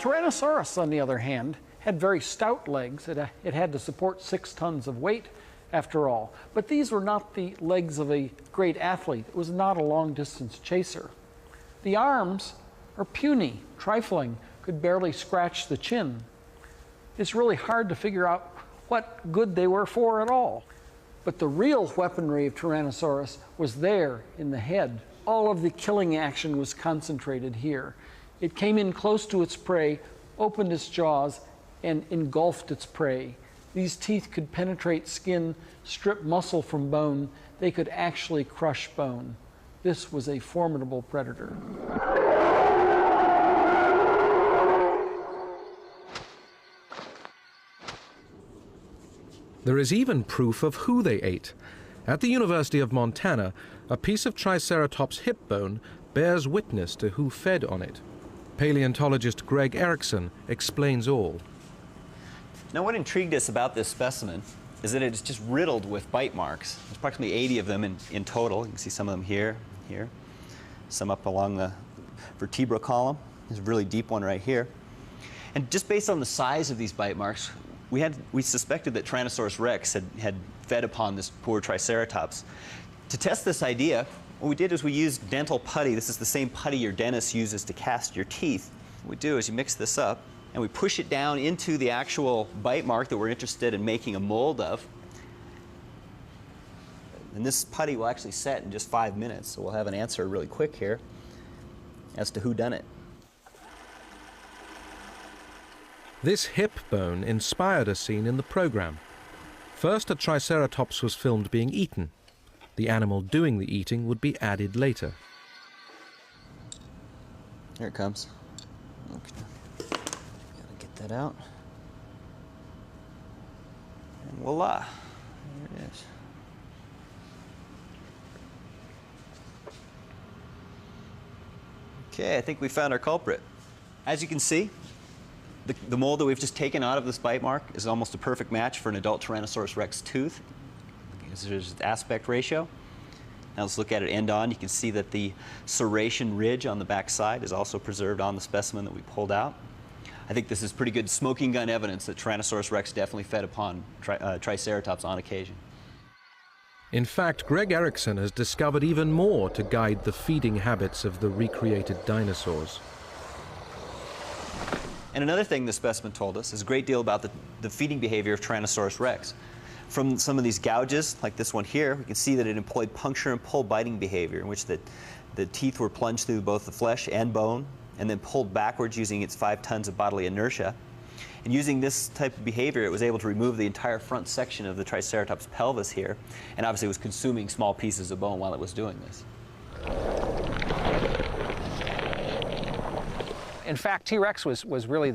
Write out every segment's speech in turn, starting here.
Tyrannosaurus, on the other hand, had very stout legs. It had to support 6 tons of weight, after all. But these were not the legs of a great athlete. It was not a long-distance chaser. The arms are puny, trifling, could barely scratch the chin. It's really hard to figure out what good they were for at all. But the real weaponry of Tyrannosaurus was there in the head. All of the killing action was concentrated here. It came in close to its prey, opened its jaws, and engulfed its prey. These teeth could penetrate skin, strip muscle from bone. They could actually crush bone. This was a formidable predator. There is even proof of who they ate. At the University of Montana, a piece of Triceratops hip bone bears witness to who fed on it. Paleontologist Greg Erickson explains all. Now, what intrigued us about this specimen is that it's just riddled with bite marks. There's approximately 80 of them in total. You can see some of them here, some up along the vertebral column. There's a really deep one right here. And just based on the size of these bite marks, we suspected that Tyrannosaurus rex had fed upon this poor Triceratops. To test this idea, what we did is we used dental putty. This is the same putty your dentist uses to cast your teeth. What we do is you mix this up, and we push it down into the actual bite mark that we're interested in making a mold of. And this putty will actually set in just 5 minutes, so we'll have an answer really quick here as to who done it. This hip bone inspired a scene in the program. First, a Triceratops was filmed being eaten. The animal doing the eating would be added later. Here it comes. Okay. Gotta get that out. And voila, there it is. Okay, I think we found our culprit. As you can see, the mold that we've just taken out of this bite mark is almost a perfect match for an adult Tyrannosaurus rex tooth. There's an aspect ratio. Now let's look at it end on. You can see that the serration ridge on the back side is also preserved on the specimen that we pulled out. I think this is pretty good smoking gun evidence that Tyrannosaurus rex definitely fed upon Triceratops on occasion. In fact, Greg Erickson has discovered even more to guide the feeding habits of the recreated dinosaurs. And another thing this specimen told us is a great deal about the feeding behavior of Tyrannosaurus rex. From some of these gouges, like this one here, we can see that it employed puncture and pull biting behavior, in which the teeth were plunged through both the flesh and bone, and then pulled backwards using its 5 tons of bodily inertia. And using this type of behavior, it was able to remove the entire front section of the Triceratops pelvis here, and obviously was consuming small pieces of bone while it was doing this. In fact, T-Rex was really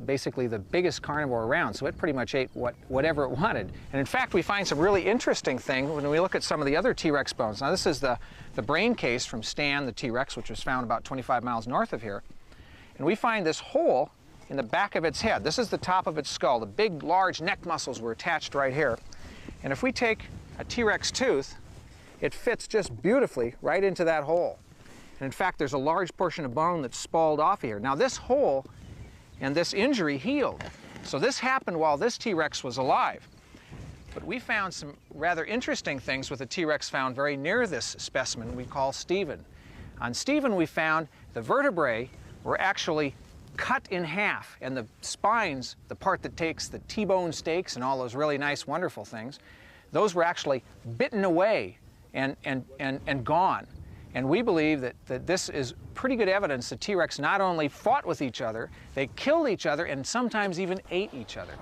basically the biggest carnivore around, so it pretty much ate whatever it wanted. And in fact, we find some really interesting thing when we look at some of the other T-Rex bones. Now, this is the brain case from Stan, the T-Rex, which was found about 25 miles north of here. And we find this hole in the back of its head. This is the top of its skull. The big, large neck muscles were attached right here. And if we take a T-Rex tooth, it fits just beautifully right into that hole. And in fact, there's a large portion of bone that's spalled off here. Now, this hole and this injury healed. So this happened while this T-Rex was alive. But we found some rather interesting things with a T-Rex found very near this specimen we call Stephen. On Stephen, we found the vertebrae were actually cut in half, and the spines, the part that takes the T-bone steaks and all those really nice, wonderful things, those were actually bitten away and gone. And we believe that this is pretty good evidence that T-Rex not only fought with each other, they killed each other and sometimes even ate each other.